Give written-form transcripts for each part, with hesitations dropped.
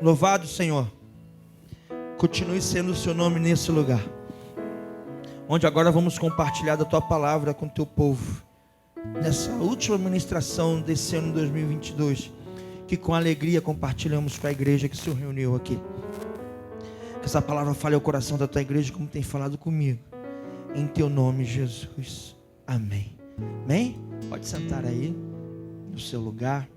Louvado, Senhor. Continue sendo o seu nome nesse lugar, onde agora vamos compartilhar da tua palavra com o teu povo, nessa última ministração desse ano 2022, que com alegria compartilhamos com a igreja que se reuniu aqui. Que essa palavra fale ao coração da tua igreja como tem falado comigo, em teu nome, Jesus, amém. Amém? Pode sentar aí no seu lugar.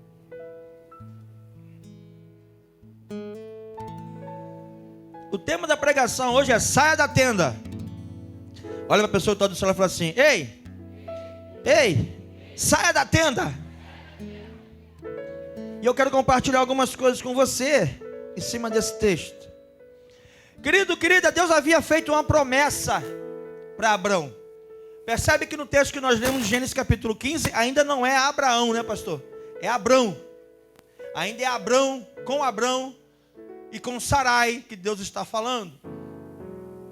O tema da pregação hoje é saia da tenda. Olha para a pessoa que está do celular e fala assim: Ei, saia da tenda. E eu quero compartilhar algumas coisas com você em cima desse texto. Querido, querida, Deus havia feito uma promessa para Abrão. Percebe que no texto que nós lemos, Gênesis capítulo 15, ainda não é Abraão, né, pastor? É Abrão. Ainda é Abrão e com Sarai que Deus está falando.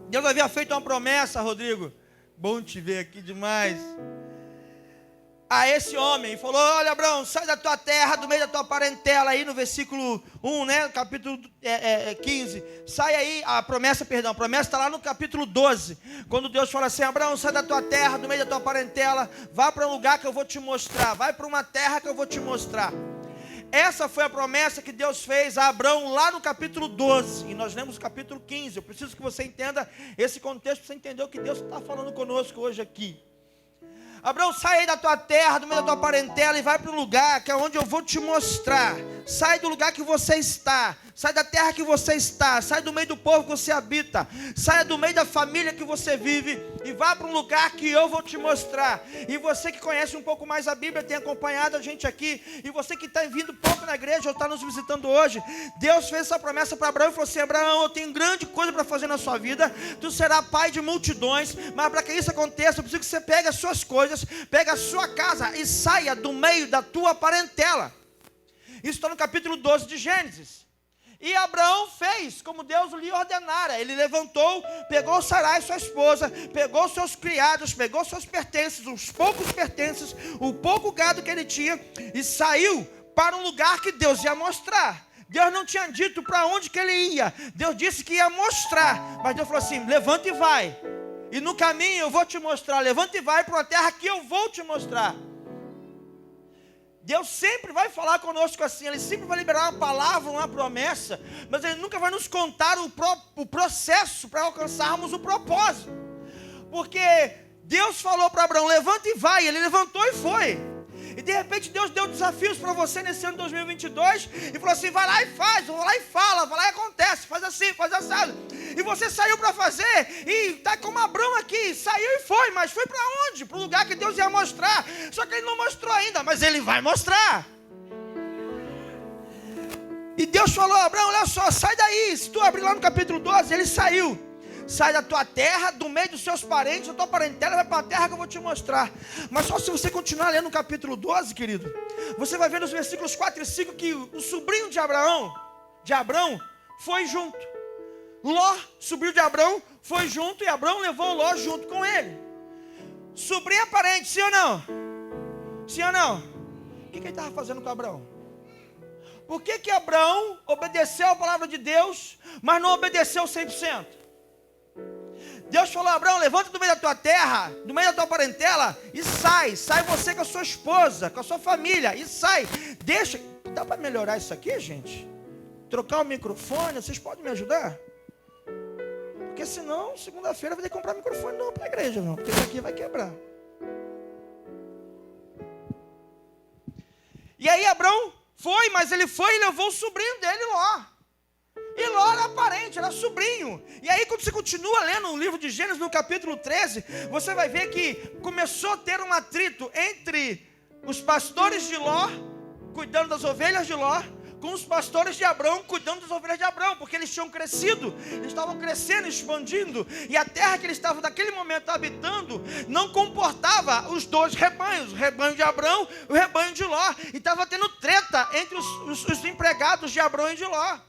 Deus havia feito uma promessa, Rodrigo, bom te ver aqui demais, a esse homem. Falou: olha, Abraão, sai da tua terra, do meio da tua parentela, aí no versículo 1, né, capítulo 15, sai aí, a promessa está lá no capítulo 12, quando Deus fala assim: Abraão, sai da tua terra, do meio da tua parentela, vá para um lugar que eu vou te mostrar, vai para uma terra que eu vou te mostrar. Essa foi a promessa que Deus fez a Abrão lá no capítulo 12. E nós lemos o capítulo 15. Eu preciso que você entenda esse contexto, para você entender o que Deus está falando conosco hoje aqui. Abrão, sai aí da tua terra, do meio da tua parentela, e vai para um lugar que é onde eu vou te mostrar. Sai do lugar que você está, sai da terra que você está, sai do meio do povo que você habita, saia do meio da família que você vive, e vá para um lugar que eu vou te mostrar. E você que conhece um pouco mais a Bíblia, tem acompanhado a gente aqui, e você que está vindo pouco na igreja ou está nos visitando hoje, Deus fez essa promessa para Abraão e falou assim: Abraão, eu tenho grande coisa para fazer na sua vida, tu serás pai de multidões, mas para que isso aconteça, eu preciso que você pegue as suas coisas, pegue a sua casa e saia do meio da tua parentela. Isso está no capítulo 12 de Gênesis. E Abraão fez como Deus lhe ordenara. Ele levantou, pegou Sarai, sua esposa, pegou seus criados, pegou seus pertences, os poucos pertences, o pouco gado que ele tinha, e saiu para um lugar que Deus ia mostrar. Deus não tinha dito para onde que ele ia. Deus disse que ia mostrar. Mas Deus falou assim: levanta e vai. E no caminho eu vou te mostrar. Levanta e vai para uma terra que eu vou te mostrar. Deus sempre vai falar conosco assim. Ele sempre vai liberar uma palavra, uma promessa, mas Ele nunca vai nos contar o processo para alcançarmos o propósito. Porque Deus falou para Abraão: levanta e vai. Ele levantou e foi. E de repente Deus deu desafios para você nesse ano 2022 e falou assim: vai lá e faz, vai lá e fala, vai lá e acontece, faz assim, faz assado. E você saiu para fazer, e está como Abraão aqui, saiu e foi, mas foi para onde? Para o lugar que Deus ia mostrar. Só que Ele não mostrou ainda, mas Ele vai mostrar. E Deus falou: Abraão, olha só, sai daí. Se tu abrir lá no capítulo 12, ele saiu. Sai da tua terra, do meio dos seus parentes, da tua parentela, vai para a terra que eu vou te mostrar. Mas só se você continuar lendo o capítulo 12, querido, você vai ver nos versículos 4 e 5 que o sobrinho de Abraão, foi junto. Ló, sobrinho de Abraão, foi junto, e Abraão levou Ló junto com ele. Sobrinho é parente, sim ou não? Sim ou não? O que ele estava fazendo com Abraão? Por que Abraão obedeceu a palavra de Deus, mas não obedeceu 100%? Deus falou: Abraão, levanta do meio da tua terra, do meio da tua parentela, e sai você com a sua esposa, com a sua família, e sai. Deixa, dá para melhorar isso aqui, gente? Trocar o microfone, vocês podem me ajudar? Porque senão, segunda-feira vai ter que comprar microfone não para a igreja, não, porque isso aqui vai quebrar. E aí Abraão foi, mas ele foi e levou o sobrinho dele, Ló. E Ló era parente, era sobrinho. E aí quando você continua lendo o livro de Gênesis, no capítulo 13, você vai ver que começou a ter um atrito entre os pastores de Ló, cuidando das ovelhas de Ló, com os pastores de Abraão, cuidando das ovelhas de Abraão, porque eles tinham crescido, eles estavam crescendo, expandindo, e a terra que eles estavam naquele momento habitando, não comportava os dois rebanhos, o rebanho de Abraão e o rebanho de Ló, e estava tendo treta entre os empregados de Abraão e de Ló.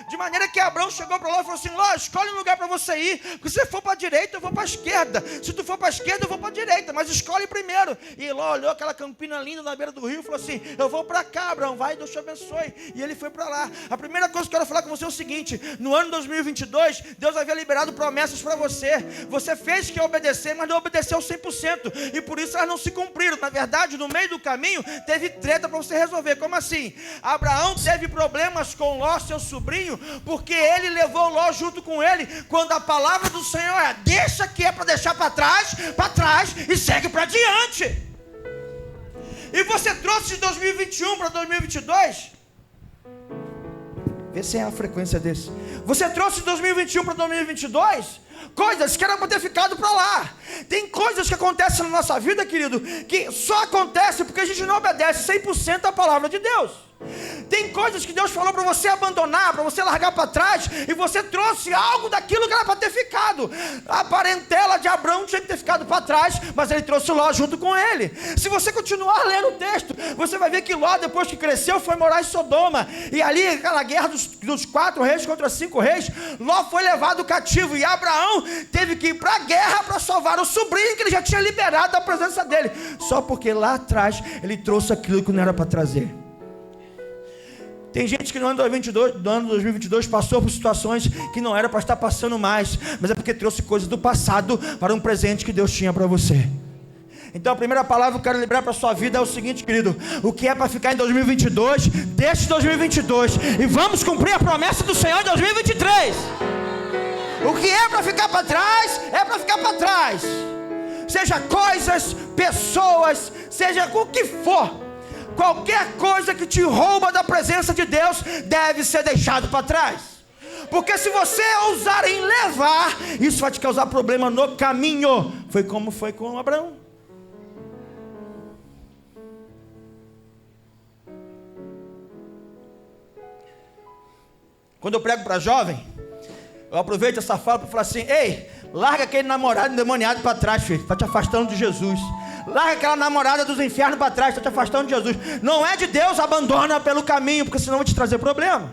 De maneira que Abraão chegou para Ló e falou assim: Ló, escolhe um lugar para você ir. Se você for para a direita, eu vou para a esquerda. Se tu for para a esquerda, eu vou para a direita. Mas escolhe primeiro. E Ló olhou aquela campina linda na beira do rio e falou assim: eu vou para cá, Abraão, vai, Deus te abençoe. E ele foi para lá. A primeira coisa que eu quero falar com você é o seguinte: no ano 2022, Deus havia liberado promessas para você. Você fez que obedecer, mas não obedeceu 100%. E por isso elas não se cumpriram. Na verdade, no meio do caminho, teve treta para você resolver. Como assim? Abraão teve problemas com Ló, seu sobrinho, porque ele levou Ló junto com ele, quando a palavra do Senhor é: deixa que é para deixar para trás e segue para diante. E você trouxe de 2021 para 2022, vê se é a frequência desse. Você trouxe de 2021 para 2022 coisas que eram para ter ficado para lá. Tem coisas que acontecem na nossa vida, querido, que só acontece porque a gente não obedece 100% à palavra de Deus. Tem coisas que Deus falou para você abandonar, para você largar para trás, e você trouxe algo daquilo que era para ter ficado. A parentela de Abraão tinha que ter ficado para trás, mas ele trouxe Ló junto com ele. Se você continuar lendo o texto, você vai ver que Ló, depois que cresceu, foi morar em Sodoma. E ali, aquela guerra dos 4 reis contra 5 reis, Ló foi levado cativo, e Abraão teve que ir para a guerra para salvar o sobrinho que ele já tinha liberado da presença dele, só porque lá atrás ele trouxe aquilo que não era para trazer. Tem gente que no ano 2022 passou por situações que não era para estar passando mais, mas é porque trouxe coisas do passado para um presente que Deus tinha para você. Então a primeira palavra que eu quero liberar para a sua vida é o seguinte, querido: o que é para ficar em 2022, deixe 2022 e vamos cumprir a promessa do Senhor em 2023. O que é para ficar para trás, é para ficar para trás. Seja coisas, pessoas, seja o que for. Qualquer coisa que te rouba da presença de Deus deve ser deixado para trás. Porque se você ousar em levar, isso vai te causar problema no caminho. Foi como foi com Abraão. Quando eu prego para jovem, eu aproveito essa fala para falar assim: ei, larga aquele namorado endemoniado para trás, filho, está te afastando de Jesus. Larga aquela namorada dos infernos para trás, está te afastando de Jesus. Não é de Deus, abandona pelo caminho, porque senão vai te trazer problema.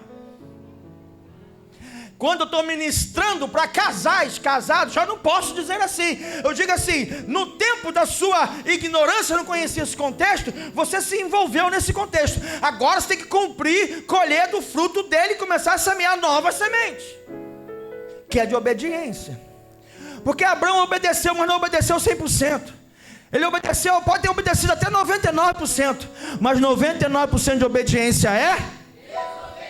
Quando eu estou ministrando para casais, casados, já não posso dizer assim. Eu digo assim: no tempo da sua ignorância, não conhecia esse contexto, você se envolveu nesse contexto. Agora você tem que cumprir, colher do fruto dele e começar a semear novas sementes, que é de obediência. Porque Abraão obedeceu, mas não obedeceu 100%. Ele obedeceu, pode ter obedecido até 99%, mas 99% de obediência é desobediência.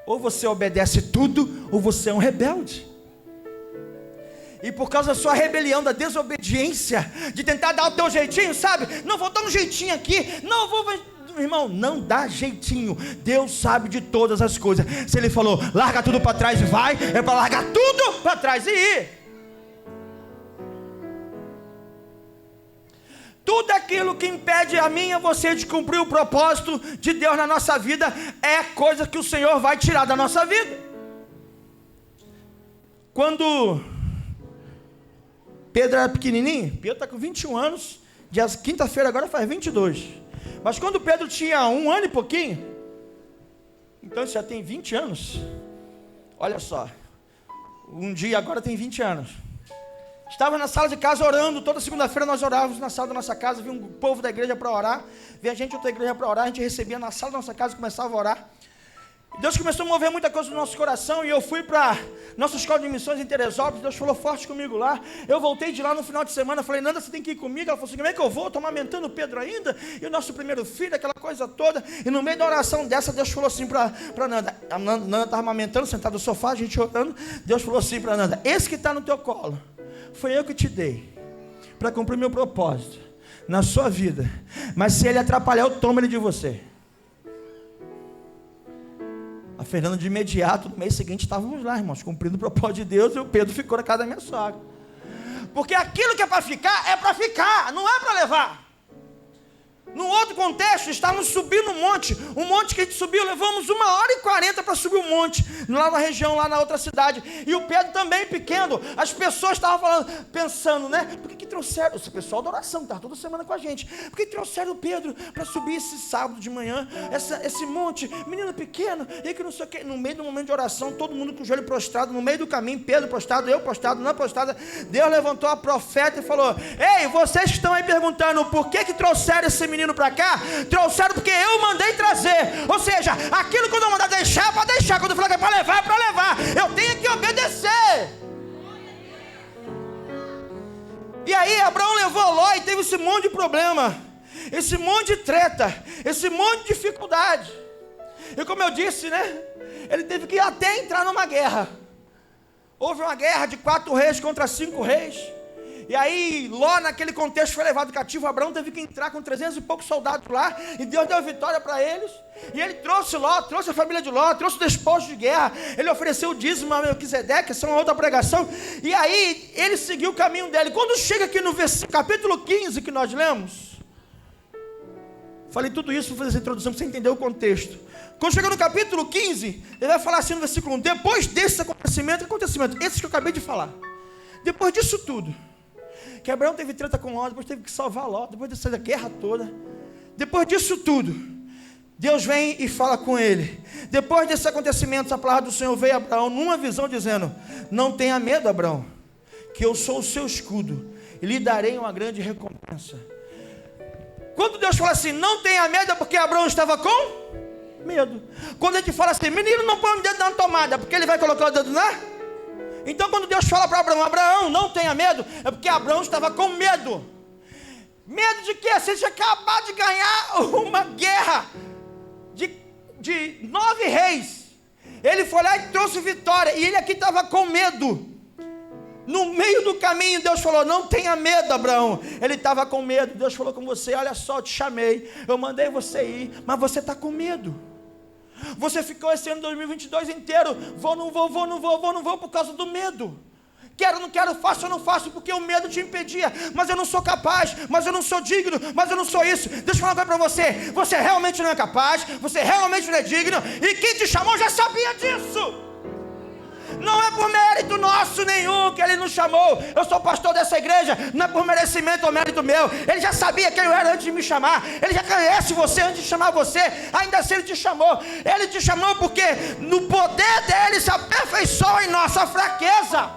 Ou você obedece tudo, ou você é um rebelde. E por causa da sua rebelião, da desobediência, de tentar dar o teu jeitinho, sabe? Não, vou dar um jeitinho aqui, não vou... Irmão, não dá jeitinho. Deus sabe de todas as coisas. Se Ele falou, larga tudo para trás e vai, é para largar tudo para trás e ir. Tudo aquilo que impede a mim e a você de cumprir o propósito de Deus na nossa vida é coisa que o Senhor vai tirar da nossa vida. Quando Pedro era pequenininho, Pedro está com 21 anos, quinta-feira agora faz 22. Mas quando Pedro tinha 1 ano e pouquinho, então já tem 20 anos. Olha só, um dia agora tem 20 anos. Estava na sala de casa orando. Toda segunda-feira nós orávamos na sala da nossa casa. Vinha um povo da igreja para orar, vinha gente de outra igreja para orar. A gente recebia na sala da nossa casa e começava a orar. Deus começou a mover muita coisa no nosso coração. E eu fui para nossa escola de missões em Teresópolis. Deus falou forte comigo lá. Eu voltei de lá no final de semana. Falei, Nanda, você tem que ir comigo. Ela falou assim, como é que eu vou? Estou amamentando o Pedro ainda. E o nosso primeiro filho, aquela coisa toda. E no meio da oração dessa, Deus falou assim para Nanda. A Nanda estava amamentando, sentada no sofá, a gente orando. Deus falou assim para Nanda, esse que está no teu colo, foi eu que te dei para cumprir meu propósito na sua vida. Mas se ele atrapalhar, eu tomo ele de você. A Fernanda de imediato, no mês seguinte, estávamos lá, irmãos, cumprindo o propósito de Deus. E o Pedro ficou na casa da minha sogra. Porque aquilo que é para ficar, não é para levar. No outro contexto, estávamos subindo um monte que a gente subiu, levamos 1h40 para subir o monte, lá na região, lá na outra cidade, e o Pedro também pequeno, as pessoas estavam falando, pensando, né, por que trouxeram, esse pessoal da oração, está toda semana com a gente, por que trouxeram o Pedro para subir esse sábado de manhã, esse monte, menino pequeno, e que não sei o que, no meio do momento de oração, todo mundo com o joelho prostrado, no meio do caminho, Pedro prostrado, eu prostrado, não prostrado, Deus levantou a profeta e falou, ei, vocês que estão aí perguntando, por que trouxeram esse menino para cá, trouxeram porque eu mandei trazer, ou seja, aquilo que eu não mandar deixar, é para deixar, quando eu falar que é para levar, é para levar, eu tenho que obedecer. E aí Abraão levou Ló e teve esse monte de problema, esse monte de treta, esse monte de dificuldade, e como eu disse, né, ele teve que até entrar numa guerra, houve uma guerra de 4 reis contra 5 reis, e aí Ló naquele contexto foi levado cativo, Abraão teve que entrar com 300 e poucos soldados lá, e Deus deu vitória para eles, e ele trouxe Ló, trouxe a família de Ló, trouxe o despojo de guerra, ele ofereceu o dízimo a Melquisedeque, essa é uma outra pregação, e aí ele seguiu o caminho dele. Quando chega aqui no capítulo 15 que nós lemos, falei tudo isso para fazer essa introdução para você entender o contexto. Quando chega no capítulo 15, ele vai falar assim no versículo 1, depois desse acontecimento, esse que eu acabei de falar, depois disso tudo, que Abraão teve treta com Ló, depois teve que salvar Ló, depois dessa guerra toda, depois disso tudo, Deus vem e fala com ele. Depois desse acontecimento, a palavra do Senhor veio a Abraão numa visão dizendo, não tenha medo, Abraão, que eu sou o seu escudo e lhe darei uma grande recompensa. Quando Deus fala assim, não tenha medo, é porque Abraão estava com medo. Quando a gente fala assim, menino, não põe o dedo na tomada, porque ele vai colocar o dedo na... Então quando Deus fala para Abraão, Abraão, não tenha medo, é porque Abraão estava com medo. Medo de quê? Você tinha acabado de ganhar uma guerra de 9 reis. Ele foi lá e trouxe vitória, e ele aqui estava com medo. No meio do caminho Deus falou, não tenha medo, Abraão. Ele estava com medo, Deus falou com você, olha só, eu te chamei, eu mandei você ir, mas você está com medo. Você ficou esse ano 2022 inteiro, vou, não vou por causa do medo. Quero, não quero, faço ou não faço, porque o medo te impedia. Mas eu não sou capaz, mas eu não sou digno, mas eu não sou isso. Deixa eu falar uma coisa para você, você realmente não é capaz, você realmente não é digno, e quem te chamou já sabia disso. Não é por mérito nosso nenhum que ele nos chamou. Eu sou pastor dessa igreja, não é por merecimento ou mérito meu. Ele já sabia quem eu era antes de me chamar. Ele já conhece você antes de chamar você. Ainda assim ele te chamou. Ele te chamou porque no poder dele se aperfeiçoa em nossa fraqueza.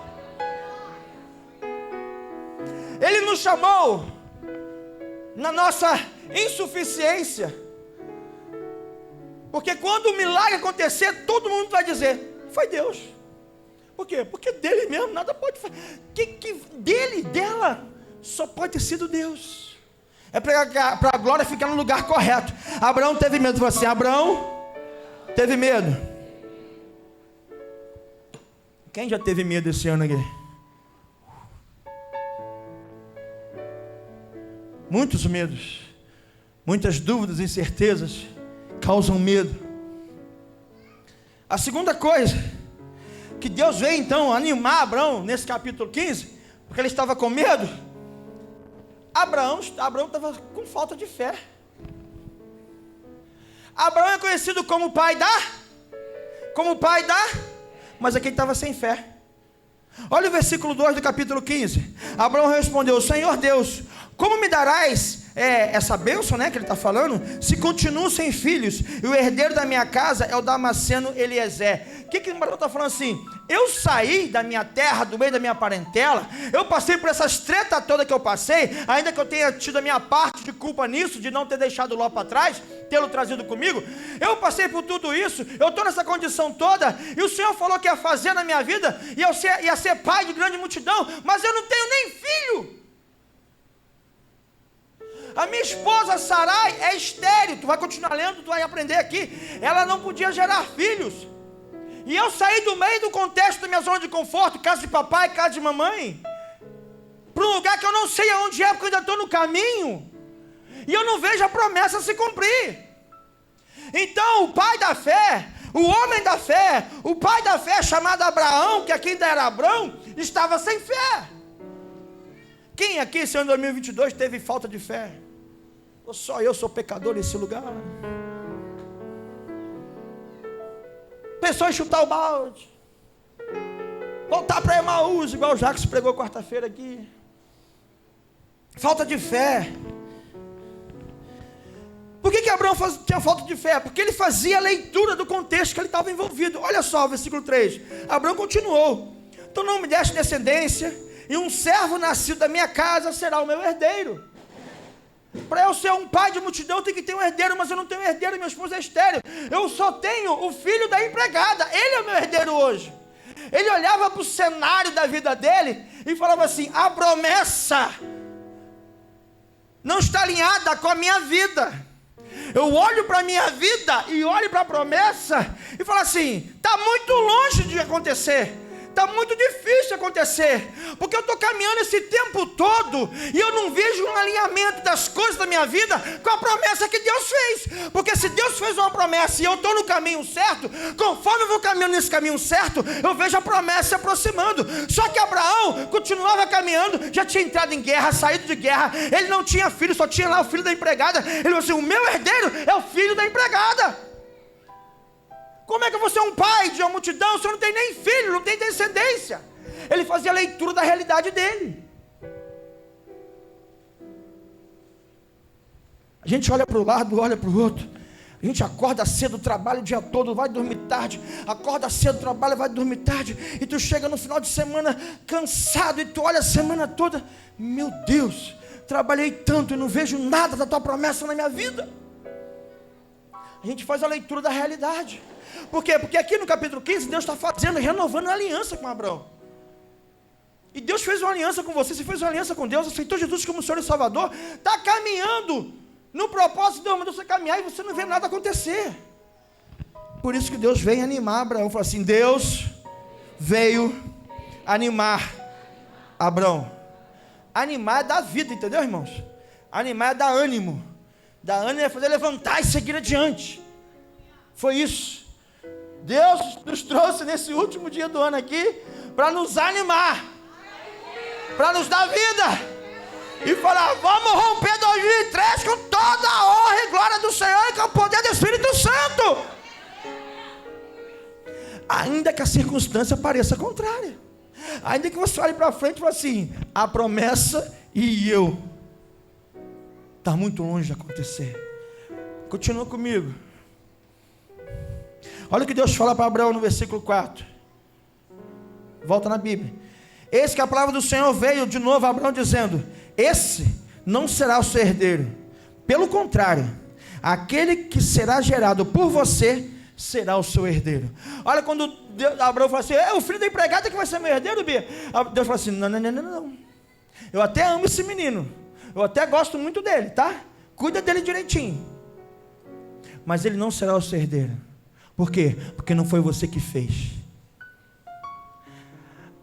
Ele nos chamou na nossa insuficiência. Porque quando o milagre acontecer, todo mundo vai dizer, foi Deus. Por quê? Porque dele mesmo nada pode fazer. Dela, só pode ter sido Deus. É para a glória ficar no lugar correto. Abraão teve medo de você. Abraão teve medo. Quem já teve medo esse ano aqui? Muitos medos, muitas dúvidas e incertezas causam medo. A segunda coisa que Deus veio então animar Abraão nesse capítulo 15, porque ele estava com medo. Abraão estava com falta de fé. Abraão é conhecido como pai da, mas aqui ele estava sem fé. Olha o versículo 2 do capítulo 15. Abraão respondeu, Senhor Deus, como me darás essa bênção, né, que ele está falando, se continuo sem filhos, e o herdeiro da minha casa é o Damasceno Eliezer. O que o Abraão está falando assim? Eu saí da minha terra, do meio da minha parentela, eu passei por essas tretas todas que eu passei, ainda que eu tenha tido a minha parte de culpa nisso, de não ter deixado Ló para trás, tê-lo trazido comigo, eu passei por tudo isso, eu estou nessa condição toda, e o Senhor falou que ia fazer na minha vida, e eu ia ser pai de grande multidão, mas eu não tenho nem filho. A minha esposa Sarai é estéril, tu vai continuar lendo, tu vai aprender aqui, ela não podia gerar filhos, e eu saí do meio do contexto da minha zona de conforto, casa de papai, casa de mamãe, para um lugar que eu não sei aonde é, porque eu ainda estou no caminho, e eu não vejo a promessa se cumprir. Então o pai da fé, o homem da fé, o pai da fé chamado Abraão, que aqui ainda era Abrão, estava sem fé. Quem aqui esse ano 2022 teve falta de fé? Só eu sou pecador nesse lugar. Pensou em chutar o balde, voltar para Emaús, igual o Jacques pregou quarta-feira aqui. Falta de fé. Por que Abraão tinha falta de fé? Porque ele fazia a leitura do contexto que ele estava envolvido. Olha só o versículo 3. Abraão continuou: tu não me deste descendência, e um servo nascido da minha casa será o meu herdeiro. Para eu ser um pai de multidão, eu tenho que ter um herdeiro, mas eu não tenho herdeiro, minha esposa é estéril. Eu só tenho o filho da empregada, ele é o meu herdeiro hoje. Ele olhava para o cenário da vida dele e falava assim: a promessa não está alinhada com a minha vida. Eu olho para a minha vida e olho para a promessa e falo assim: está muito longe de acontecer. Está muito difícil acontecer, porque eu estou caminhando esse tempo todo e eu não vejo um alinhamento das coisas da minha vida com a promessa que Deus fez. Porque se Deus fez uma promessa e eu estou no caminho certo, conforme eu vou caminhando nesse caminho certo, eu vejo a promessa se aproximando. Só que Abraão continuava caminhando, já tinha entrado em guerra, saído de guerra, ele não tinha filho, só tinha lá o filho da empregada. Ele falou assim: o meu herdeiro é o filho da empregada. Como é que você é um pai de uma multidão, você não tem nem filho, não tem descendência? Ele fazia a leitura da realidade dele. A gente olha para o lado, olha para o outro. A gente acorda cedo, trabalha o dia todo, vai dormir tarde. Acorda cedo, trabalha, vai dormir tarde. E tu chega no final de semana cansado e tu olha a semana toda: meu Deus, trabalhei tanto e não vejo nada da tua promessa na minha vida. A gente faz a leitura da realidade. Por quê? Porque aqui no capítulo 15, Deus está fazendo, renovando a aliança com Abraão. E Deus fez uma aliança com você, você fez uma aliança com Deus, aceitou Jesus como Senhor e Salvador, está caminhando no propósito de Deus, mandou você caminhar e você não vê nada acontecer. Por isso que Deus veio animar Abraão, falou assim: Deus veio animar Abraão. Animar é dar vida, entendeu, irmãos? Animar é dar ânimo. Dar ânimo é fazer levantar e seguir adiante. Foi isso. Deus nos trouxe nesse último dia do ano aqui para nos animar, para nos dar vida e falar: vamos romper 2003 com toda a honra e glória do Senhor e com o poder do Espírito Santo, ainda que a circunstância pareça contrária, ainda que você olhe para frente e fale assim: a promessa e eu está muito longe de acontecer. Continua comigo. Olha o que Deus fala para Abraão no versículo 4. Volta na Bíblia. Eis que a palavra do Senhor veio de novo a Abraão dizendo: esse não será o seu herdeiro. Pelo contrário, aquele que será gerado por você será o seu herdeiro. Olha quando Abraão fala assim: é o filho da empregada que vai ser meu herdeiro, Bia. Deus fala assim: não. Eu até amo esse menino. Eu até gosto muito dele, tá? Cuida dele direitinho. Mas ele não será o seu herdeiro. Por quê? Porque não foi você que fez.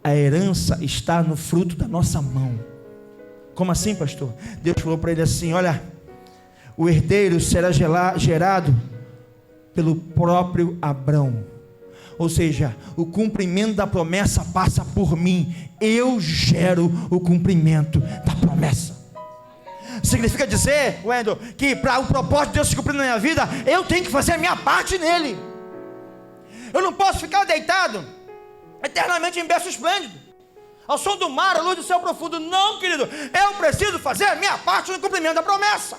A herança está no fruto da nossa mão. Como assim, pastor? Deus falou para ele assim: olha, o herdeiro será gerado pelo próprio Abraão. Ou seja, o cumprimento da promessa passa por mim. Eu gero o cumprimento da promessa. Significa dizer, Wendel, que para o propósito de Deus se cumprir na minha vida, eu tenho que fazer a minha parte nele. Eu não posso ficar deitado eternamente em berço esplêndido, ao som do mar, à luz do céu profundo. Não, querido, eu preciso fazer a minha parte no cumprimento da promessa.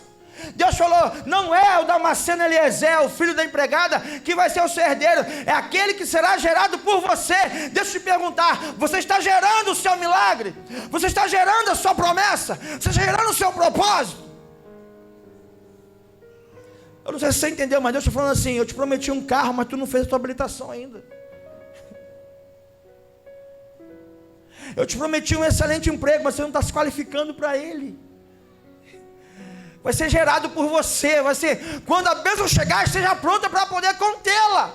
Deus falou: não é o Damasceno Eliezer, o filho da empregada, que vai ser o seu herdeiro, é aquele que será gerado por você. Deixa eu te perguntar: você está gerando o seu milagre? Você está gerando a sua promessa? Você está gerando o seu propósito? Eu não sei se você entendeu, mas Deus está falando assim: eu te prometi um carro, mas tu não fez a tua habilitação ainda. Eu te prometi um excelente emprego, mas você não está se qualificando para ele. Vai ser gerado por você, vai ser, quando a bênção chegar, esteja pronta para poder contê-la.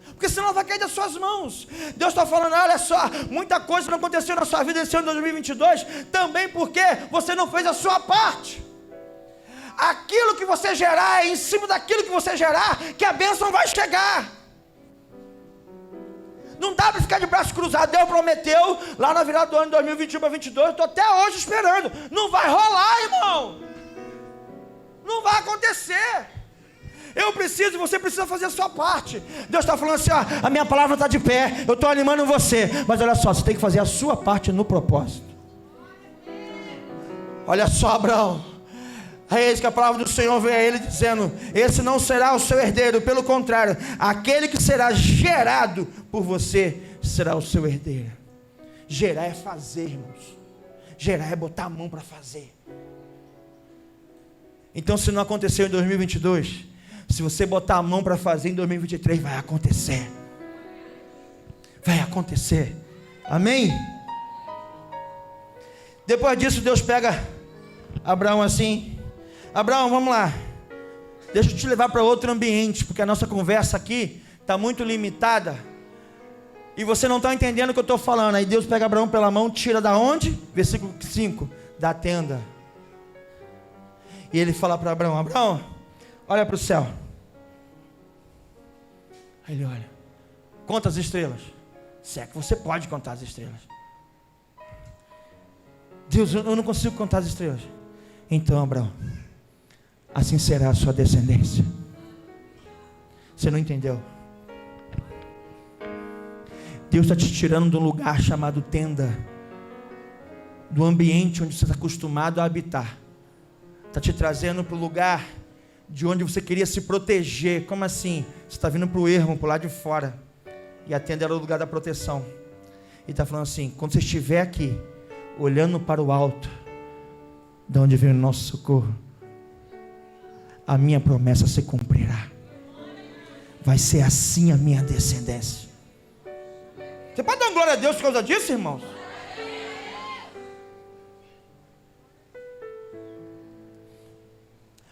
Porque senão ela vai cair das suas mãos. Deus está falando: olha só, muita coisa não aconteceu na sua vida esse ano de 2022, também porque você não fez a sua parte. Aquilo que você gerar, é em cima daquilo que você gerar, que a bênção vai chegar. Não dá para ficar de braço cruzado. Deus prometeu lá na virada do ano de 2021 para 2022. Estou até hoje esperando. Não vai rolar, irmão. Não vai acontecer. Você precisa fazer a sua parte. Deus está falando assim, ó, a minha palavra está de pé, eu estou animando você, mas olha só, você tem que fazer a sua parte no propósito. Olha só, Abraão, eis que a palavra do Senhor veio a ele dizendo: esse não será o seu herdeiro, pelo contrário, aquele que será gerado por você será o seu herdeiro. Gerar é fazer, irmãos. Gerar é botar a mão para fazer. Então, se não aconteceu em 2022, se você botar a mão para fazer em 2023, vai acontecer. Vai acontecer. Amém? Depois disso, Deus pega Abraão assim: Abraão, vamos lá, deixa eu te levar para outro ambiente, porque a nossa conversa aqui está muito limitada e você não está entendendo o que eu estou falando. Aí Deus pega Abraão pela mão, tira da onde? Versículo 5, da tenda. E ele fala para Abraão: Abraão, olha para o céu. Aí ele olha: conta as estrelas. Se é que você pode contar as estrelas. Deus, eu não consigo contar as estrelas. Então, Abraão, assim será a sua descendência. Você não entendeu? Deus está te tirando de um lugar chamado tenda, do ambiente onde você está acostumado a habitar. Está te trazendo para o lugar de onde você queria se proteger. Como assim? Você está vindo para o ermo, para o lado de fora. E a tenda era o lugar da proteção. E está falando assim: quando você estiver aqui, olhando para o alto, de onde vem o nosso socorro, a minha promessa se cumprirá. Vai ser assim a minha descendência. Você pode dar glória a Deus por causa disso, irmãos?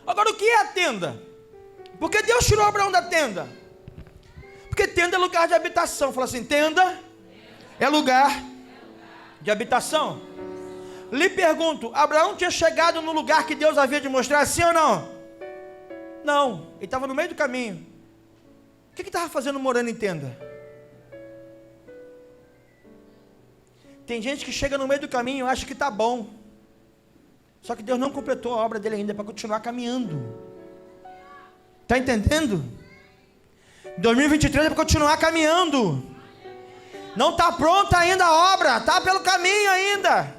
Agora, o que é a tenda? Porque Deus tirou Abraão da tenda? Porque tenda é lugar de habitação. Fala assim: tenda é lugar de habitação. Lhe pergunto, Abraão tinha chegado no lugar que Deus havia de mostrar, sim ou não? Não, ele estava no meio do caminho. O que ele estava fazendo morando em tenda? Tem gente que chega no meio do caminho e acha que está bom. Só que Deus não completou a obra dele ainda, para continuar caminhando. Está entendendo? 2023 é para continuar caminhando. Não está pronta ainda a obra, está pelo caminho ainda.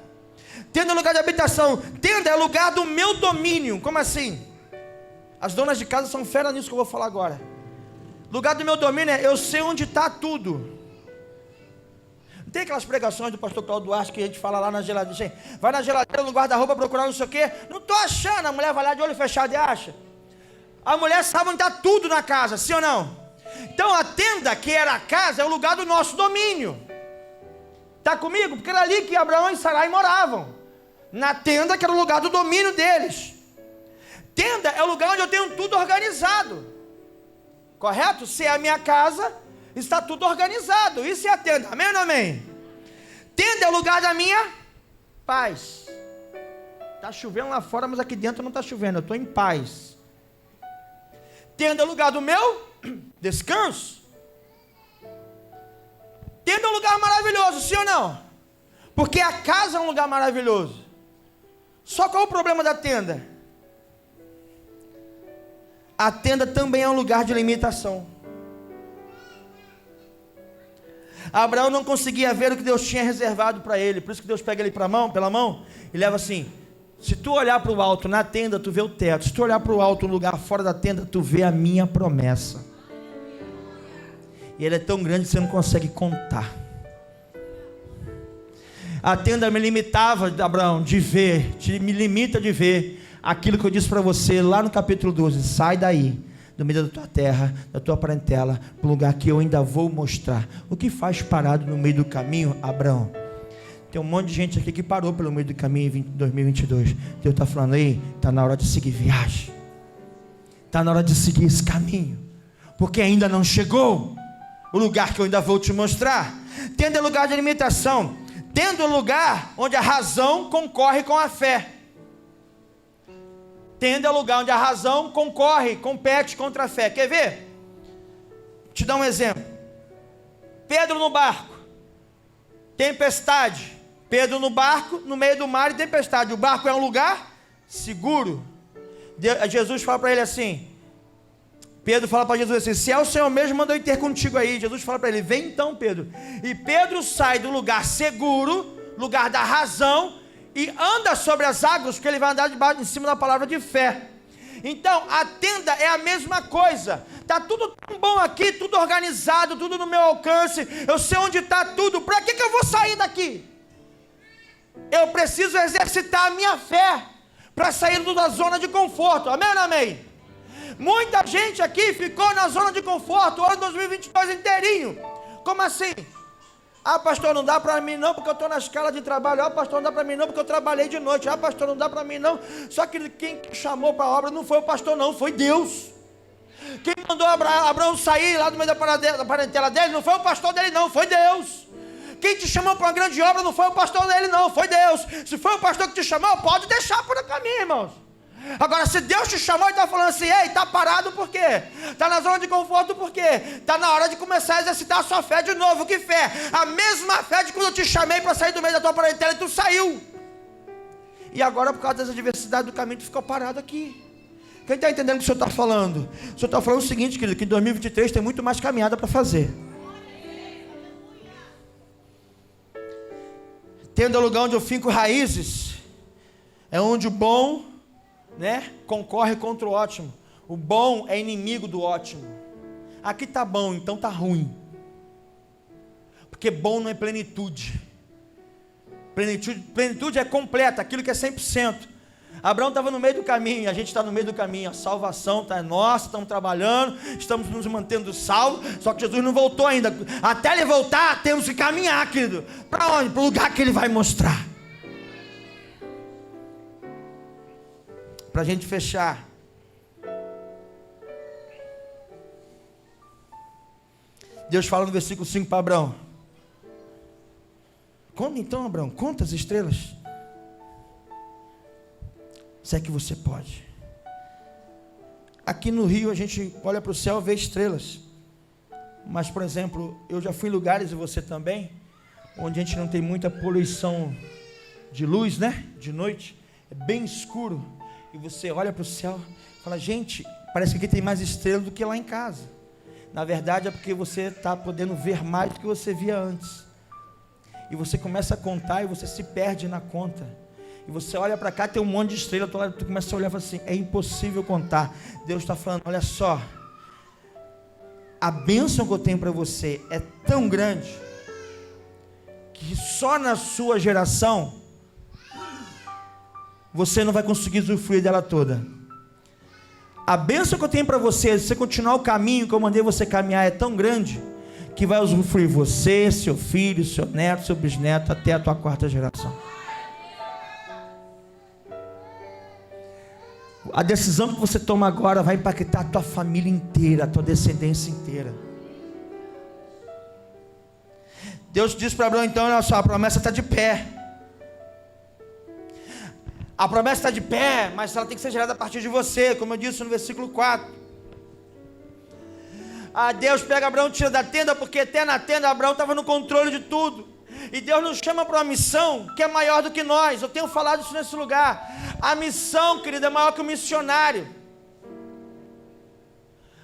Tenda é lugar de habitação. Tenda é lugar do meu domínio. Como assim? As donas de casa são fera nisso que eu vou falar agora. Lugar do meu domínio é: eu sei onde está tudo. Não tem aquelas pregações do pastor Cláudio Duarte que a gente fala lá na geladeira? Vai na geladeira, no guarda-roupa procurar não sei o quê. Não estou achando. A mulher vai lá de olho fechado e acha. A mulher sabe onde está tudo na casa, sim ou não? Então a tenda, que era a casa, é o lugar do nosso domínio. Está comigo? Porque era ali que Abraão e Sarai moravam. Na tenda, que era o lugar do domínio deles. Tenda é o lugar onde eu tenho tudo organizado. Correto? Se é a minha casa, está tudo organizado. Isso é a tenda. Amém ou não amém? Tenda é o lugar da minha paz. Está chovendo lá fora, mas aqui dentro não está chovendo. Eu estou em paz. Tenda é o lugar do meu descanso. Tenda é um lugar maravilhoso, sim ou não? Porque a casa é um lugar maravilhoso. Só qual é o problema da tenda? A tenda também é um lugar de limitação. Abraão não conseguia ver o que Deus tinha reservado para ele. Por isso que Deus pega ele pela mão e leva assim: se tu olhar para o alto na tenda, tu vê o teto. Se tu olhar para o alto no lugar fora da tenda, tu vê a minha promessa. E ele é tão grande que você não consegue contar. A tenda me limitava, Abraão, de ver, me limita de ver aquilo que eu disse para você lá no capítulo 12. Sai daí, do meio da tua terra, da tua parentela, para um lugar que eu ainda vou mostrar. O que faz parado no meio do caminho, Abraão? Tem um monte de gente aqui que parou pelo meio do caminho em 2022. Deus está falando: aí, está na hora de seguir viagem. Está na hora de seguir esse caminho. Porque ainda não chegou o lugar que eu ainda vou te mostrar. Tenda é lugar de limitação. Tenda é lugar onde a razão concorre com a fé. Tenda é lugar onde a razão compete contra a fé. Quer ver? Vou te dar um exemplo. Pedro no barco, tempestade. Pedro no barco, no meio do mar e tempestade. O barco é um lugar seguro. Jesus fala para ele assim, Pedro fala para Jesus assim, se é o Senhor mesmo, manda eu ir ter contigo aí. Jesus fala para ele, vem então, Pedro. E Pedro sai do lugar seguro, lugar da razão, e anda sobre as águas, porque ele vai andar debaixo, em cima da palavra de fé. Então, a tenda é a mesma coisa. Está tudo tão bom aqui, tudo organizado, tudo no meu alcance. Eu sei onde está tudo. Para que eu vou sair daqui? Eu preciso exercitar a minha fé para sair da zona de conforto. Amém ou não amém? Muita gente aqui ficou na zona de conforto o ano 2022 inteirinho. Como assim? Ah, pastor, não dá para mim não, porque eu estou na escala de trabalho. Ah, pastor, não dá para mim não, porque eu trabalhei de noite. Ah, pastor, não dá para mim não. Só que quem chamou para a obra não foi o pastor não, foi Deus. Quem mandou Abraão sair lá do meio da parentela dele não foi o pastor dele não, foi Deus. Quem te chamou para uma grande obra não foi o pastor dele não, foi Deus. Se foi o pastor que te chamou, pode deixar por caminho, irmãos. Agora, se Deus te chamou e está falando assim, ei, está parado por quê? Está na zona de conforto por quê? Está na hora de começar a exercitar a sua fé de novo. Que fé? A mesma fé de quando eu te chamei para sair do meio da tua parentela e tu saiu. E agora, por causa das adversidades do caminho, tu ficou parado aqui. Quem está entendendo o que o Senhor está falando? O Senhor está falando o seguinte, querido, que em 2023 tem muito mais caminhada para fazer. Tendo lugar onde eu finco raízes, é onde o bom, concorre contra o ótimo. O bom é inimigo do ótimo. Aqui está bom, então está ruim. Porque bom não é plenitude. Plenitude é completa, aquilo que é 100%. Abraão estava no meio do caminho, a gente está no meio do caminho. A salvação está nossa, estamos trabalhando, estamos nos mantendo salvos. Só que Jesus não voltou ainda. Até ele voltar, temos que caminhar, querido. Para onde? Para o lugar que ele vai mostrar. Para a gente fechar. Deus fala no versículo 5 para Abraão. Conta então, Abraão, conta as estrelas. Se é que você pode. Aqui no Rio a gente olha para o céu e vê estrelas. Mas, por exemplo, eu já fui em lugares, e você também, onde a gente não tem muita poluição de luz, de noite. É bem escuro. E você olha para o céu e fala, gente, parece que aqui tem mais estrelas do que lá em casa. Na verdade é porque você está podendo ver mais do que você via antes. E você começa a contar e você se perde na conta. E você olha para cá, tem um monte de estrela, tu começa a olhar e fala assim, é impossível contar. Deus está falando, olha só, a bênção que eu tenho para você é tão grande, que só na sua geração, você não vai conseguir usufruir dela toda. A bênção que eu tenho para você, se você continuar o caminho que eu mandei você caminhar, é tão grande, que vai usufruir você, seu filho, seu neto, seu bisneto, até a tua quarta geração. A decisão que você toma agora vai impactar a tua família inteira, a tua descendência inteira. Deus disse para Abraão, então, olha só, a promessa está de pé. A promessa está de pé, mas ela tem que ser gerada a partir de você, como eu disse no versículo 4. Deus pega Abraão, tira da tenda, porque até na tenda Abraão estava no controle de tudo. E Deus nos chama para uma missão que é maior do que nós. Eu tenho falado isso nesse lugar. A missão, querido, é maior que o missionário.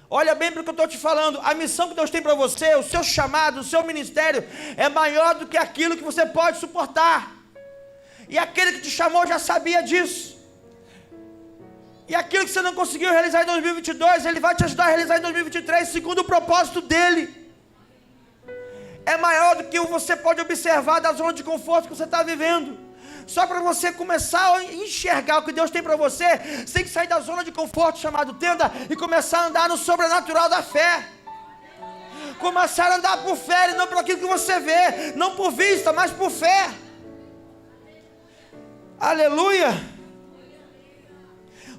Olha bem para o que eu estou te falando. A missão que Deus tem para você, o seu chamado, o seu ministério, é maior do que aquilo que você pode suportar. E aquele que te chamou já sabia disso. E aquilo que você não conseguiu realizar em 2022, Ele vai te ajudar a realizar em 2023, segundo o propósito dEle. É maior do que você pode observar da zona de conforto que você está vivendo. Só para você começar a enxergar o que Deus tem para você, você tem que sair da zona de conforto chamado tenda e começar a andar no sobrenatural da fé. Começar a andar por fé e não por aquilo que você vê, não por vista, mas por fé. Aleluia.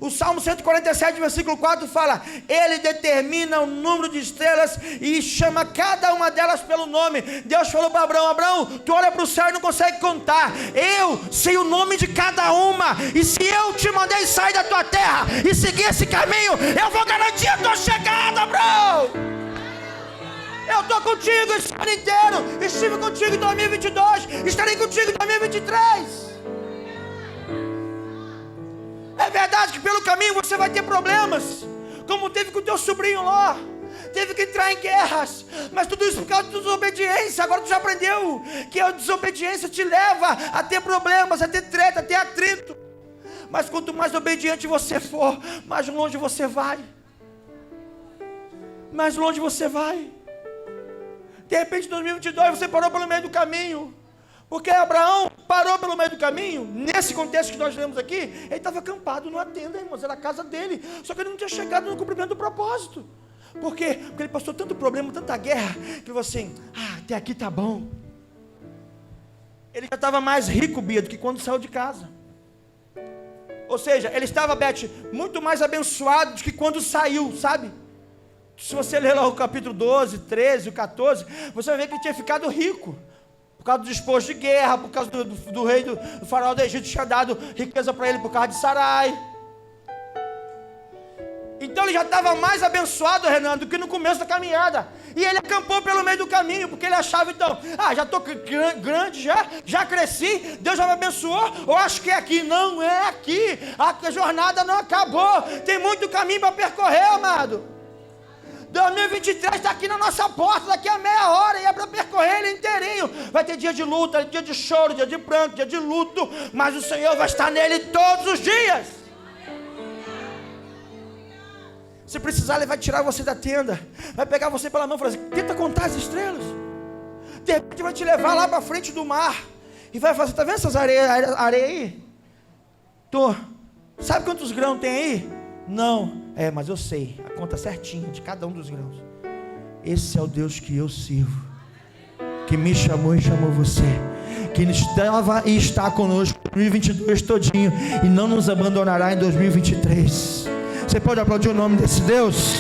O Salmo 147, versículo 4 fala, Ele determina o número de estrelas e chama cada uma delas pelo nome. Deus falou para Abraão, Abraão, tu olha para o céu e não consegue contar. Eu sei o nome de cada uma. E se eu te mandei sair da tua terra e seguir esse caminho, eu vou garantir a tua chegada, Abraão. Eu estou contigo esse ano inteiro. Estive contigo em 2022. Estarei contigo em 2023. É verdade que pelo caminho você vai ter problemas, como teve com o teu sobrinho Ló. Teve que entrar em guerras, mas tudo isso por causa de desobediência. Agora tu já aprendeu que a desobediência te leva a ter problemas, a ter treta, a ter atrito. Mas quanto mais obediente você for, mais longe você vai. Mais longe você vai. De repente em 2022 você parou pelo meio do caminho. Porque Abraão parou pelo meio do caminho. Nesse contexto que nós lemos aqui, ele estava acampado numa tenda, irmãos, era a casa dele. Só que ele não tinha chegado no cumprimento do propósito. Por quê? Porque ele passou tanto problema, tanta guerra, que ele falou assim, até aqui tá bom. Ele já estava mais rico, Bia, do que quando saiu de casa. Ou seja, ele estava, Beth, muito mais abençoado do que quando saiu, sabe? Se você ler lá o capítulo 12, 13, o 14, você vai ver que ele tinha ficado rico. Por causa do despojo de guerra, por causa do rei do faraó do Egito, tinha dado riqueza para ele por causa de Sarai. Então ele já estava mais abençoado, Renan, do que no começo da caminhada. E ele acampou pelo meio do caminho, porque ele achava então, já estou grande, já cresci, Deus já me abençoou, eu acho que é aqui. Não é aqui, a jornada não acabou, tem muito caminho para percorrer, amado. 2023 está aqui na nossa porta, daqui a meia hora, e é para percorrer ele inteirinho. Vai ter dia de luta, dia de choro, dia de pranto, dia de luto, mas o Senhor vai estar nele todos os dias. Se precisar, ele vai tirar você da tenda, vai pegar você pela mão e falar assim, tenta contar as estrelas. De repente vai te levar lá para frente do mar, e vai falar, está vendo essas areias aí? Sabe quantos grãos tem aí? Não, mas eu sei, a conta certinha de cada um dos grãos. Esse é o Deus que eu sirvo, que me chamou e chamou você, que estava e está conosco em 2022 todinho, e não nos abandonará em 2023. Você pode aplaudir o nome desse Deus?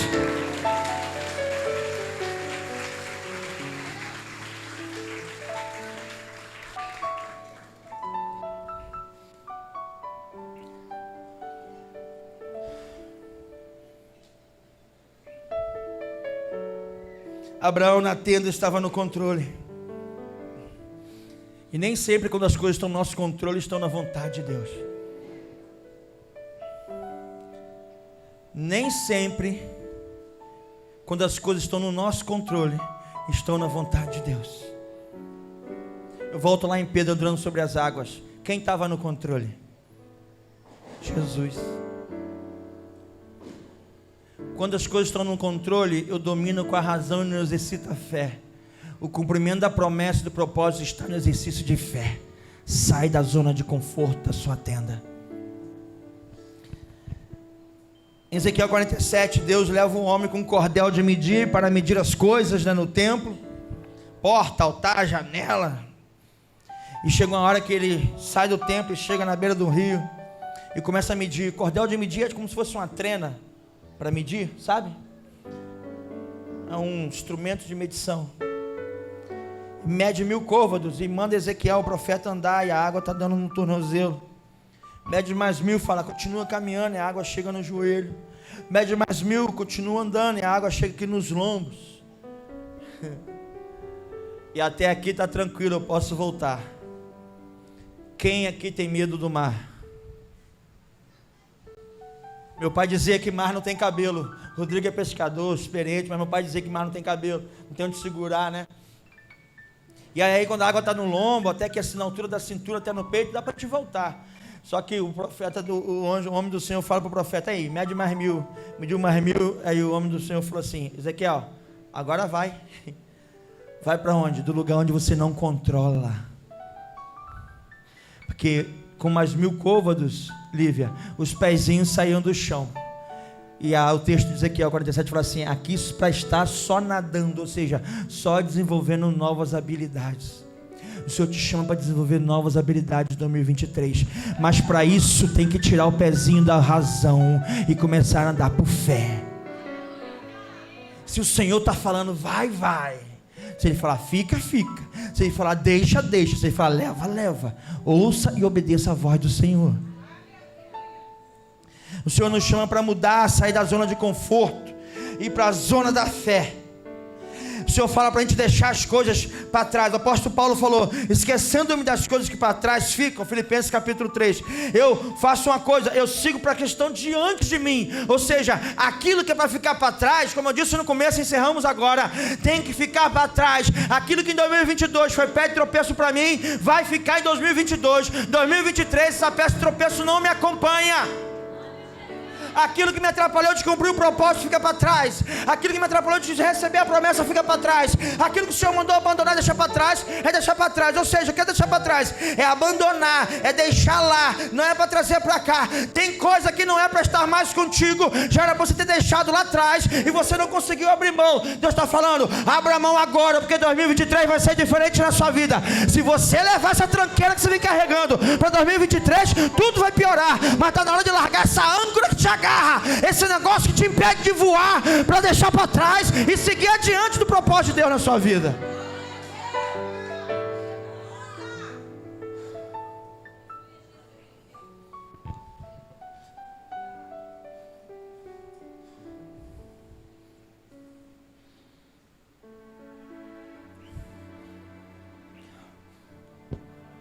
Abraão na tenda estava no controle. E nem sempre quando as coisas estão no nosso controle, estão na vontade de Deus. Nem sempre quando as coisas estão no nosso controle, estão na vontade de Deus. Eu volto lá em Pedro andando sobre as águas. Quem estava no controle? Jesus. Quando as coisas estão no controle, eu domino com a razão e não exercito a fé. O cumprimento da promessa e do propósito está no exercício de fé. Sai da zona de conforto da sua tenda. Em Ezequiel 47, Deus leva um homem com um cordel de medir, para medir as coisas, no templo, porta, altar, janela. E chega uma hora que ele sai do templo e chega na beira do rio e começa a medir. Cordel de medir é como se fosse uma trena para medir, sabe? É um instrumento de medição. Mede 1000 côvados e manda Ezequiel, o profeta, andar, e a água está dando no tornozelo. Mede mais 1000, fala, continua caminhando, e a água chega no joelho. Mede mais 1000, continua andando, e a água chega aqui nos lombos. E até aqui está tranquilo, eu posso voltar. Quem aqui tem medo do mar? Meu pai dizia que mar não tem cabelo. Rodrigo é pescador, experiente, mas meu pai dizia que mar não tem cabelo, não tem onde segurar, né? E aí quando a água está no lombo, até que assim na altura da cintura, até no peito, dá para te voltar. Só que o profeta, o homem do Senhor fala para o profeta, aí, mede mais 1000, mediu mais 1000, aí o homem do Senhor falou assim, Ezequiel, agora vai. Vai para onde? Do lugar onde você não controla. Porque com mais 1000 côvados, Lívia, os pezinhos saíam do chão. E o texto de Ezequiel 47 fala assim, aqui para estar só nadando, ou seja, só desenvolvendo novas habilidades. O Senhor te chama para desenvolver novas habilidades em 2023, mas para isso tem que tirar o pezinho da razão e começar a andar por fé. Se o Senhor está falando, vai, vai. Se Ele falar, fica, fica. Se Ele falar, deixa, deixa. Se Ele falar, leva, leva. Ouça e obedeça a voz do Senhor. O Senhor nos chama para mudar, sair da zona de conforto e ir para a zona da fé. o Senhor fala para a gente deixar as coisas para trás. O apóstolo Paulo falou: esquecendo-me das coisas que para trás ficam. Filipenses capítulo 3. Eu faço uma coisa, eu sigo para a questão diante de mim. Ou seja, aquilo que é para ficar para trás, como eu disse no começo, encerramos agora, tem que ficar para trás. Aquilo que em 2022 foi pé de tropeço para mim, vai ficar em 2022. 2023, essa peça de tropeço não me acompanha. Aquilo que me atrapalhou de cumprir o propósito fica para trás. Aquilo que me atrapalhou de receber a promessa fica para trás. Aquilo que o Senhor mandou abandonar, deixar para trás, é deixar para trás. Ou seja, o que é deixar para trás? É abandonar, é deixar lá, não é para trazer para cá. Tem coisa que não é para estar mais contigo, já era para você ter deixado lá atrás e você não conseguiu abrir mão. Deus está falando: abra mão agora, porque 2023 vai ser diferente na sua vida. Se você levar essa tranqueira que você vem carregando para 2023, tudo vai piorar. Mas está na hora de largar essa âncora que te agarra, esse negócio que te impede de voar, para deixar para trás e seguir adiante do propósito de Deus na sua vida.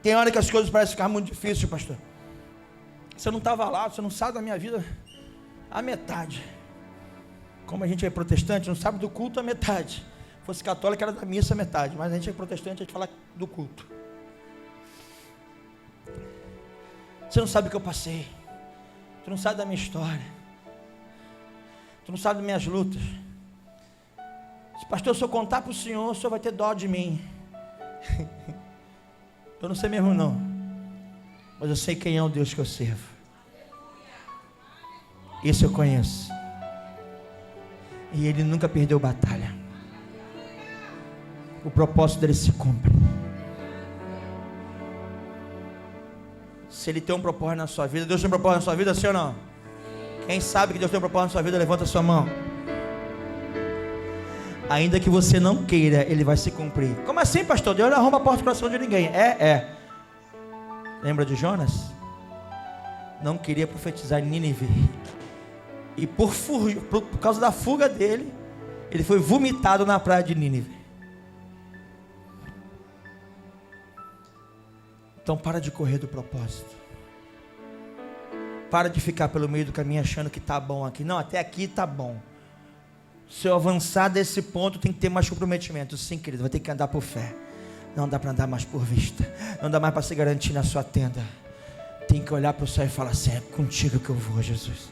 Tem hora que as coisas parecem ficar muito difíceis, pastor. Você não estava lá, você não sabe da minha vida a metade. Como a gente é protestante, não sabe do culto a metade. Se fosse católico era da missa a metade, mas a gente é protestante, a gente fala do culto. Você não sabe o que eu passei. Tu não sabe da minha história. Tu não sabe das minhas lutas. Pastor, se eu contar para o senhor vai ter dó de mim. Eu não sei mesmo não, mas eu sei quem é o Deus que eu sirvo. Isso eu conheço. E Ele nunca perdeu batalha. O propósito dele se cumpre. Se Ele tem um propósito na sua vida, Deus tem um propósito na sua vida, sim ou não? Quem sabe que Deus tem um propósito na sua vida, levanta a sua mão. Ainda que você não queira, Ele vai se cumprir. Como assim, pastor? Deus não arruma a porta do coração de ninguém. Lembra de Jonas? Não queria profetizar em Nínive. E por causa da fuga dele, ele foi vomitado na praia de Nínive. Então para de correr do propósito. Para de ficar pelo meio do caminho achando que está bom aqui. Não, até aqui está bom. Se eu avançar desse ponto, tem que ter mais comprometimento. Sim, querido, vai ter que andar por fé. Não dá para andar mais por vista. Não dá mais para se garantir na sua tenda. Tem que olhar para o céu e falar assim: é contigo que eu vou, Jesus.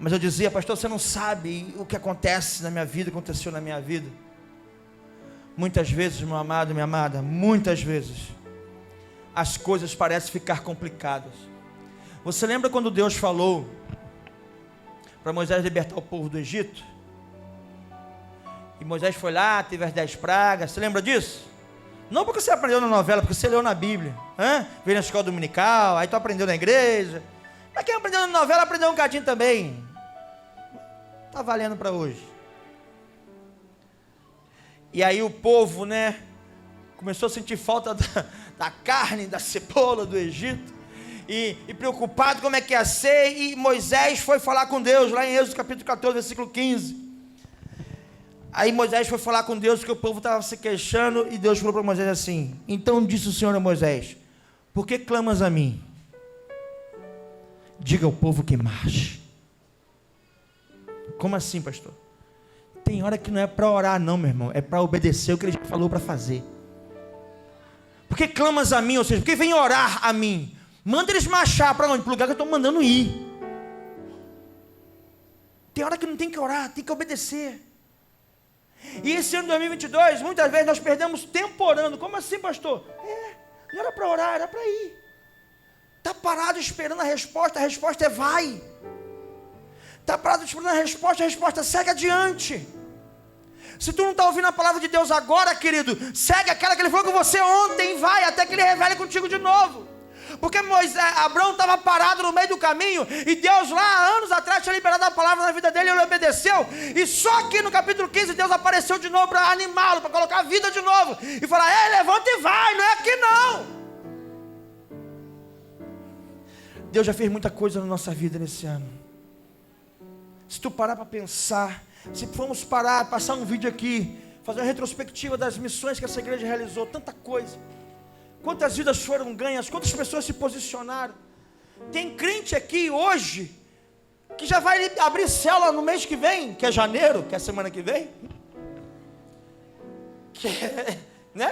Mas eu dizia: pastor, você não sabe o que acontece na minha vida, aconteceu na minha vida. Muitas vezes, meu amado, minha amada, muitas vezes, as coisas parecem ficar complicadas. Você lembra quando Deus falou para Moisés libertar o povo do Egito? E Moisés foi lá, teve as 10 pragas. Você lembra disso? Não porque você aprendeu na novela, porque você leu na Bíblia. Veio na escola dominical, aí tu aprendeu na igreja. Mas quem aprendeu na novela, aprendeu um cadinho também. Está valendo para hoje. E aí o povo, começou a sentir falta da carne, da cebola do Egito. E preocupado como é que ia ser. E Moisés foi falar com Deus, lá em Êxodo capítulo 14, versículo 15. Aí Moisés foi falar com Deus, que o povo estava se queixando. E Deus falou para Moisés assim: então disse o Senhor a Moisés: por que clamas a mim? Diga ao povo que marche. Como assim, pastor? Tem hora que não é para orar não, meu irmão. É para obedecer o que ele já falou para fazer. Por que clamas a mim? Ou seja, por que vem orar a mim? Manda eles marchar para onde? Para o lugar que eu estou mandando ir. Tem hora que não tem que orar, tem que obedecer. E esse ano de 2022, muitas vezes nós perdemos tempo orando. Como assim, pastor? Não era para orar, era para ir. Está parado esperando a resposta é vai. Está parado esperando a resposta segue adiante. Se tu não está ouvindo a palavra de Deus agora, querido, segue aquela que ele falou com você ontem, vai, até que ele revele contigo de novo. Porque Abraão estava parado no meio do caminho, e Deus lá, anos atrás, tinha liberado a palavra na vida dele, e ele obedeceu, e só aqui no capítulo 15, Deus apareceu de novo para animá-lo, para colocar a vida de novo, e falar: levanta e vai, não é aqui não. Deus já fez muita coisa na nossa vida nesse ano. Se tu parar para pensar, Se formos parar, passar um vídeo aqui, fazer uma retrospectiva das missões que essa igreja realizou, tanta coisa. Quantas vidas foram ganhas, quantas pessoas se posicionaram. Tem crente aqui hoje, que já vai abrir célula no mês que vem, que é janeiro, que é semana que vem.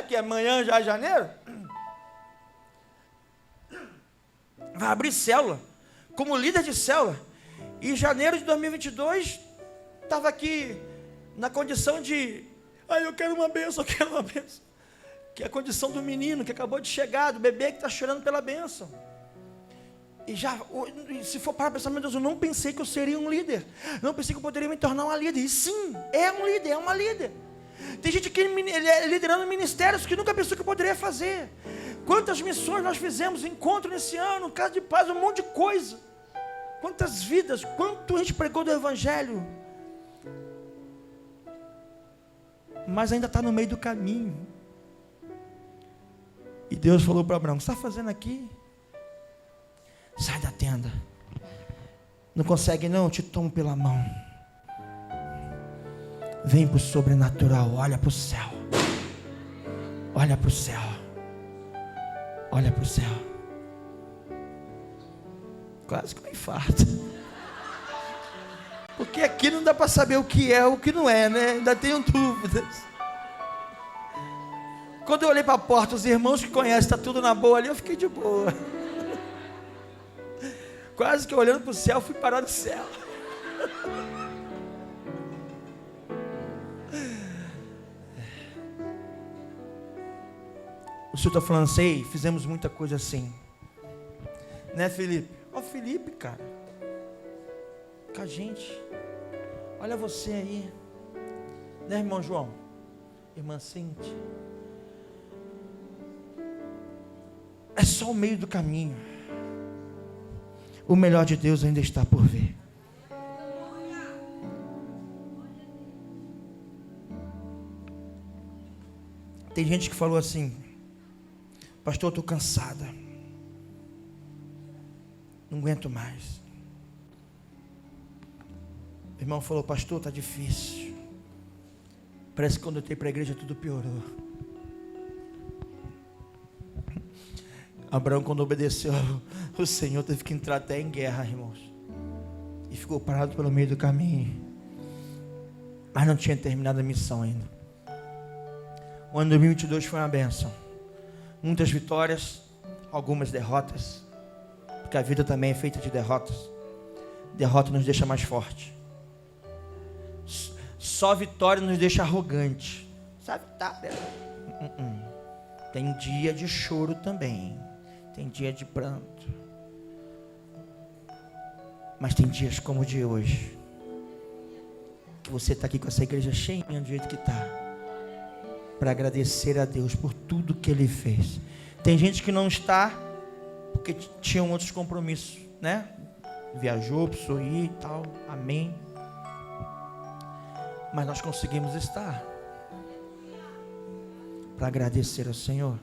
Que amanhã já é janeiro. Vai abrir célula, como líder de célula. E em janeiro de 2022, estava aqui na condição de, eu quero uma bênção, eu quero uma bênção. Que é a condição do menino que acabou de chegar, do bebê que está chorando pela bênção. E já, se for para pensar, meu Deus, eu não pensei que eu seria um líder. Não pensei que eu poderia me tornar uma líder. E sim, é um líder, é uma líder. Tem gente que é liderando ministérios que nunca pensou que eu poderia fazer. Quantas missões nós fizemos, encontro nesse ano, casa de paz, um monte de coisa. Quantas vidas, quanto a gente pregou do Evangelho. Mas ainda está no meio do caminho. E Deus falou para Abraão: o que você está fazendo aqui? Sai da tenda. Não consegue não? Eu te tomo pela mão. Vem para o sobrenatural. Olha para o céu. Olha para o céu. Olha para o céu. Quase que um infarto. Porque aqui não dá para saber o que é ou o que não é, né? Ainda tenho dúvidas. Quando eu olhei para a porta, os irmãos que conhecem, está tudo na boa ali, eu fiquei de boa. Quase que olhando para o céu, fui parar no céu. O senhor está falando assim, fizemos muita coisa assim. Né, Felipe? Ó, Felipe, cara. Com a gente. Olha você aí. Né, irmão João? Irmã Cintia. É só o meio do caminho. O melhor de Deus ainda está por vir. Tem gente que falou assim: pastor, eu estou cansada. Não aguento mais. O irmão falou: pastor, está difícil. Parece que quando eu entrei para a igreja tudo piorou. Abraão, quando obedeceu o Senhor, teve que entrar até em guerra, irmãos. E ficou parado pelo meio do caminho. Mas não tinha terminado a missão ainda. O ano 2022 foi uma bênção. Muitas vitórias, algumas derrotas. Porque a vida também é feita de derrotas. Derrota nos deixa mais forte. Só vitória nos deixa arrogante. Sabe, tá? Tem dia de choro também. Tem dia de pranto. Mas tem dias como o de hoje, que você está aqui com essa igreja cheinha do jeito que está, para agradecer a Deus por tudo que Ele fez. Tem gente que não está, porque tinham outros compromissos, né? Viajou, precisou ir e tal, amém. Mas nós conseguimos estar, para agradecer ao Senhor.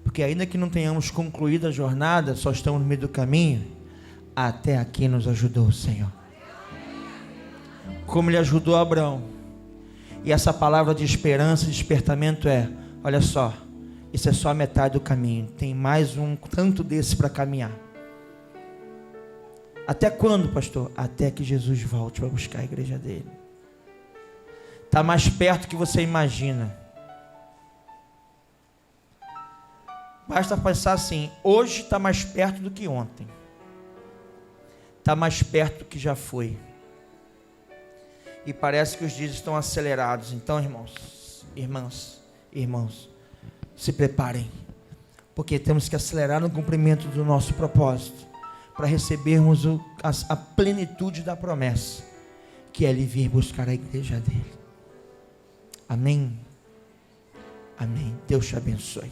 Porque ainda que não tenhamos concluído a jornada, só estamos no meio do caminho, até aqui nos ajudou o Senhor. Como Ele ajudou Abraão. E essa palavra de esperança, de despertamento é: olha só, isso é só a metade do caminho. Tem mais um tanto desse para caminhar. Até quando, pastor? Até que Jesus volte para buscar a igreja dele. Está mais perto que você imagina. Basta pensar assim: hoje está mais perto do que ontem. Está mais perto do que já foi. E parece que os dias estão acelerados. Então, irmãos, se preparem. Porque temos que acelerar no cumprimento do nosso propósito, para recebermos a plenitude da promessa, que é Ele vir buscar a igreja dele. Amém? Amém. Deus te abençoe.